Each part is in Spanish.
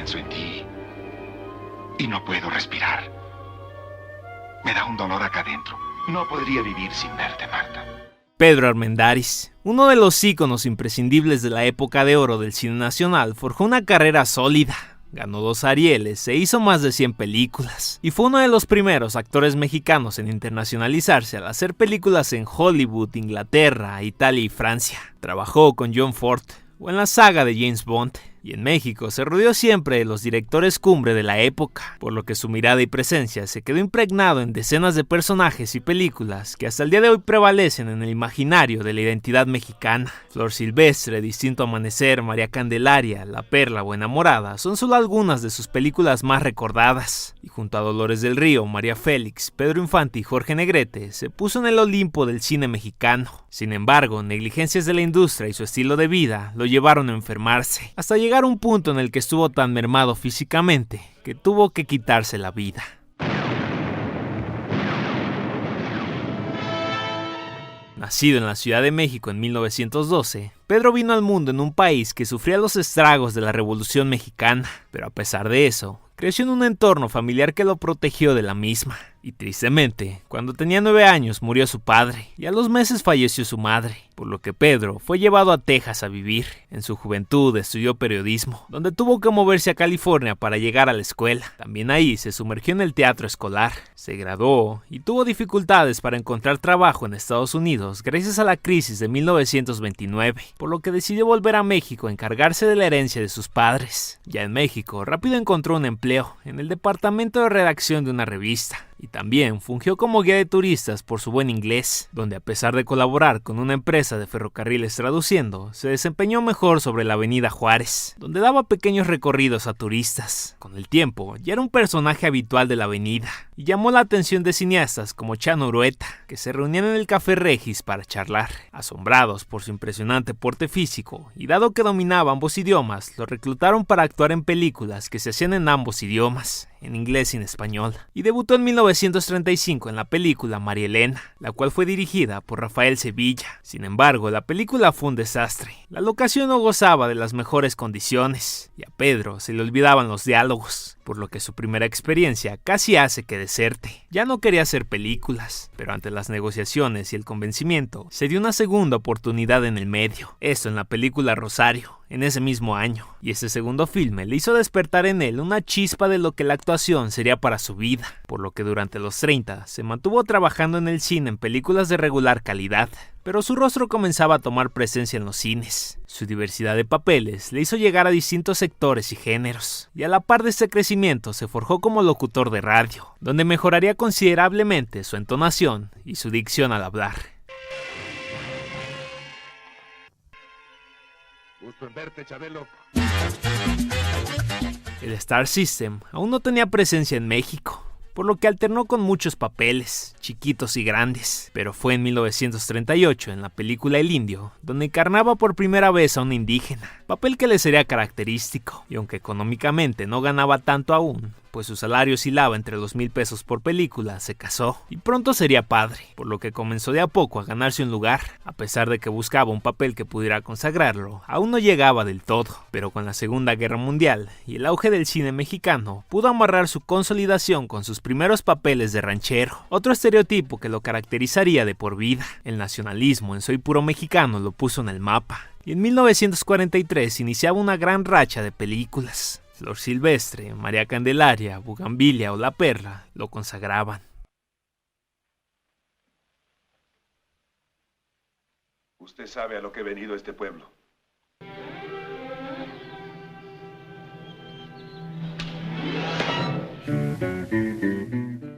pienso en ti y no puedo respirar. Me da un dolor acá adentro. No podría vivir sin verte, Marta. Pedro Armendáriz, uno de los íconos imprescindibles de la época de oro del cine nacional, forjó una carrera sólida. Ganó 2 Arieles, se hizo más de 100 películas y fue uno de los primeros actores mexicanos en internacionalizarse al hacer películas en Hollywood, Inglaterra, Italia y Francia. Trabajó con John Ford o en la saga de James Bond. Y en México se rodeó siempre de los directores cumbre de la época, por lo que su mirada y presencia se quedó impregnado en decenas de personajes y películas que hasta el día de hoy prevalecen en el imaginario de la identidad mexicana. Flor Silvestre, Distinto Amanecer, María Candelaria, La Perla o Enamorada son solo algunas de sus películas más recordadas. Y junto a Dolores del Río, María Félix, Pedro Infante y Jorge Negrete, se puso en el Olimpo del cine mexicano. Sin embargo, negligencias de la industria y su estilo de vida lo llevaron a enfermarse, hasta llegar a un punto en el que estuvo tan mermado físicamente que tuvo que quitarse la vida. Nacido en la Ciudad de México en 1912, Pedro vino al mundo en un país que sufría los estragos de la Revolución Mexicana, pero a pesar de eso, creció en un entorno familiar que lo protegió de la misma. Y tristemente, cuando tenía 9 años murió su padre y a los meses falleció su madre, por lo que Pedro fue llevado a Texas a vivir. En su juventud estudió periodismo, donde tuvo que moverse a California para llegar a la escuela. También ahí se sumergió en el teatro escolar, se graduó y tuvo dificultades para encontrar trabajo en Estados Unidos gracias a la crisis de 1929, por lo que decidió volver a México a encargarse de la herencia de sus padres. Ya en México, rápido encontró un empleo en el departamento de redacción de una revista. Y también fungió como guía de turistas por su buen inglés, donde a pesar de colaborar con una empresa de ferrocarriles traduciendo, se desempeñó mejor sobre la avenida Juárez, donde daba pequeños recorridos a turistas. Con el tiempo, ya era un personaje habitual de la avenida, y llamó la atención de cineastas como Chano Urueta, que se reunían en el Café Regis para charlar. Asombrados por su impresionante porte físico, y dado que dominaba ambos idiomas, lo reclutaron para actuar en películas que se hacían en ambos idiomas, en inglés y en español, y debutó en 1935 en la película María Elena, la cual fue dirigida por Rafael Sevilla. Sin embargo, la película fue un desastre. La locación no gozaba de las mejores condiciones, y a Pedro se le olvidaban los diálogos, por lo que su primera experiencia casi hace que deserte. Ya no quería hacer películas, pero ante las negociaciones y el convencimiento, se dio una segunda oportunidad en el medio, esto en la película Rosario, en ese mismo año, y ese segundo filme le hizo despertar en él una chispa de lo que la actuación sería para su vida, por lo que durante los 30 se mantuvo trabajando en el cine en películas de regular calidad, pero su rostro comenzaba a tomar presencia en los cines. Su diversidad de papeles le hizo llegar a distintos sectores y géneros, y a la par de este crecimiento se forjó como locutor de radio, donde mejoraría considerablemente su entonación y su dicción al hablar. Gusto en verte, Chabelo. El Star System aún no tenía presencia en México, por lo que alternó con muchos papeles, chiquitos y grandes, pero fue en 1938 en la película El Indio, donde encarnaba por primera vez a un indígena, papel que le sería característico, y aunque económicamente no ganaba tanto aún, pues su salario oscilaba entre los 1,000 pesos por película, se casó y pronto sería padre, por lo que comenzó de a poco a ganarse un lugar. A pesar de que buscaba un papel que pudiera consagrarlo, aún no llegaba del todo, pero con la Segunda Guerra Mundial y el auge del cine mexicano, pudo amarrar su consolidación con sus primeros papeles de ranchero, otro estereotipo que lo caracterizaría de por vida. El nacionalismo en Soy Puro Mexicano lo puso en el mapa, y en 1943 iniciaba una gran racha de películas. Flor Silvestre, María Candelaria, Bugambilia o La Perla lo consagraban. Usted sabe a lo que he venido a este pueblo.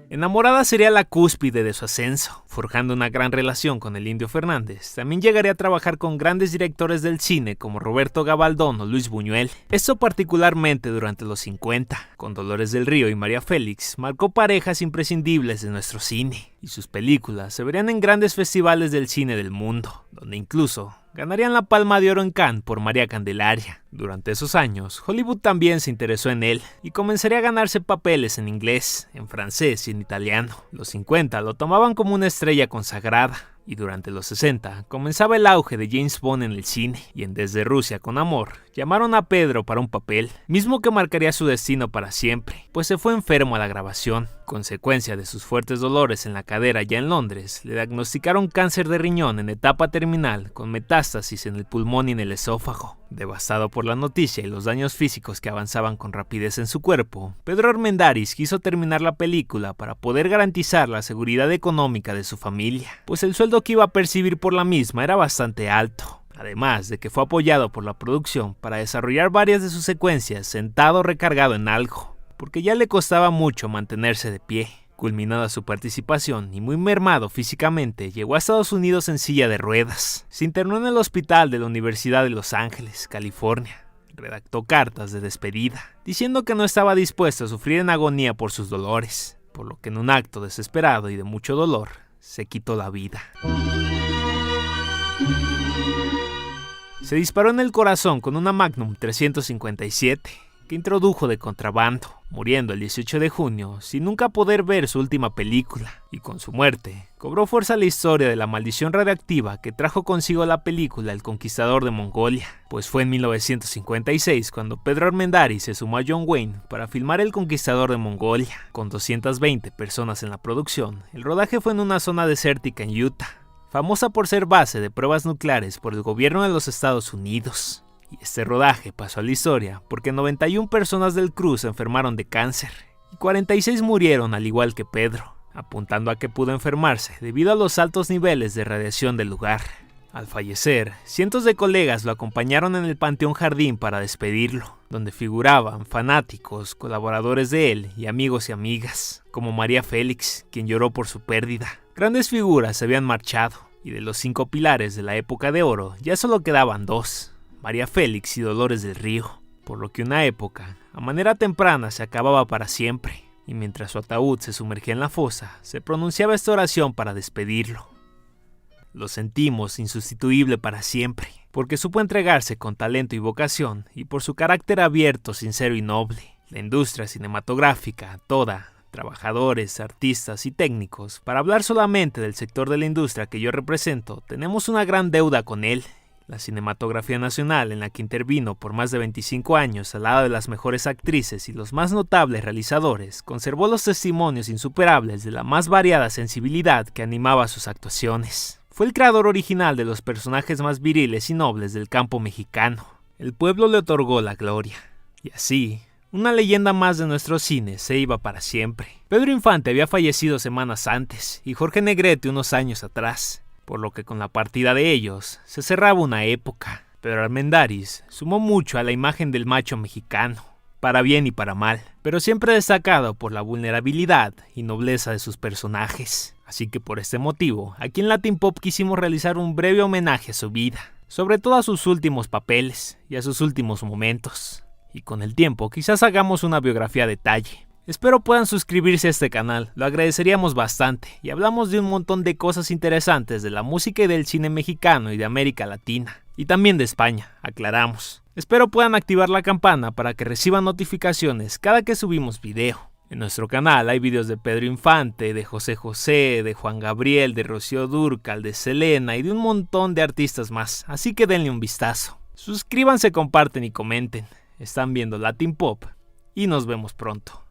Enamorada sería la cúspide de su ascenso, forjando una gran relación con el Indio Fernández. También llegaría a trabajar con grandes directores del cine como Roberto Gabaldón o Luis Buñuel, esto particularmente durante los 50. Con Dolores del Río y María Félix, marcó parejas imprescindibles de nuestro cine, y sus películas se verían en grandes festivales del cine del mundo, donde incluso ganarían la Palma de Oro en Cannes por María Candelaria. Durante esos años, Hollywood también se interesó en él y comenzaría a ganarse papeles en inglés, en francés y en italiano. Los 50 lo tomaban como una estrella consagrada, Y durante los 60 comenzaba el auge de James Bond en el cine, y en Desde Rusia con Amor llamaron a Pedro para un papel, mismo que marcaría su destino para siempre, pues se fue enfermo a la grabación. Consecuencia de sus fuertes dolores en la cadera ya en Londres, le diagnosticaron cáncer de riñón en etapa terminal con metástasis en el pulmón y en el esófago. Devastado por la noticia y los daños físicos que avanzaban con rapidez en su cuerpo, Pedro Armendáriz quiso terminar la película para poder garantizar la seguridad económica de su familia, pues el sueldo que iba a percibir por la misma era bastante alto. Además de que fue apoyado por la producción para desarrollar varias de sus secuencias sentado o recargado en algo, porque ya le costaba mucho mantenerse de pie. Culminada su participación y muy mermado físicamente, llegó a Estados Unidos en silla de ruedas. Se internó en el hospital de la Universidad de Los Ángeles, California. Redactó cartas de despedida, diciendo que no estaba dispuesto a sufrir en agonía por sus dolores, por lo que en un acto desesperado y de mucho dolor, se quitó la vida. Se disparó en el corazón con una Magnum 357 que introdujo de contrabando, muriendo el 18 de junio sin nunca poder ver su última película, y con su muerte cobró fuerza la historia de la maldición radiactiva que trajo consigo la película El Conquistador de Mongolia, pues fue en 1956 cuando Pedro Armendáriz se sumó a John Wayne para filmar El Conquistador de Mongolia. Con 220 personas en la producción, el rodaje fue en una zona desértica en Utah, famosa por ser base de pruebas nucleares por el gobierno de los Estados Unidos. Y este rodaje pasó a la historia porque 91 personas del crew se enfermaron de cáncer y 46 murieron al igual que Pedro, apuntando a que pudo enfermarse debido a los altos niveles de radiación del lugar. Al fallecer, cientos de colegas lo acompañaron en el Panteón Jardín para despedirlo, donde figuraban fanáticos, colaboradores de él y amigos y amigas, como María Félix, quien lloró por su pérdida. Grandes figuras se habían marchado, y de los 5 pilares de la época de oro ya solo quedaban 2, María Félix y Dolores del Río, por lo que una época, a manera temprana, se acababa para siempre, y mientras su ataúd se sumergía en la fosa, se pronunciaba esta oración para despedirlo. Lo sentimos insustituible para siempre, porque supo entregarse con talento y vocación, y por su carácter abierto, sincero y noble. La industria cinematográfica, toda, trabajadores, artistas y técnicos, para hablar solamente del sector de la industria que yo represento, tenemos una gran deuda con él. La cinematografía nacional, en la que intervino por más de 25 años al lado de las mejores actrices y los más notables realizadores, conservó los testimonios insuperables de la más variada sensibilidad que animaba sus actuaciones. Fue el creador original de los personajes más viriles y nobles del campo mexicano. El pueblo le otorgó la gloria. Y así, una leyenda más de nuestro cine se iba para siempre. Pedro Infante había fallecido semanas antes y Jorge Negrete unos años atrás, por lo que con la partida de ellos se cerraba una época. Pero Armendáriz sumó mucho a la imagen del macho mexicano, para bien y para mal, pero siempre destacado por la vulnerabilidad y nobleza de sus personajes. Así que por este motivo, aquí en Latin Pop quisimos realizar un breve homenaje a su vida, sobre todo a sus últimos papeles y a sus últimos momentos. Y con el tiempo quizás hagamos una biografía a detalle. Espero puedan suscribirse a este canal, lo agradeceríamos bastante, y hablamos de un montón de cosas interesantes de la música y del cine mexicano y de América Latina, y también de España, aclaramos. Espero puedan activar la campana para que reciban notificaciones cada que subimos video. En nuestro canal hay videos de Pedro Infante, de José José, de Juan Gabriel, de Rocío Dúrcal, de Selena y de un montón de artistas más, así que denle un vistazo. Suscríbanse, comparten y comenten. Están viendo Latin Pop y nos vemos pronto.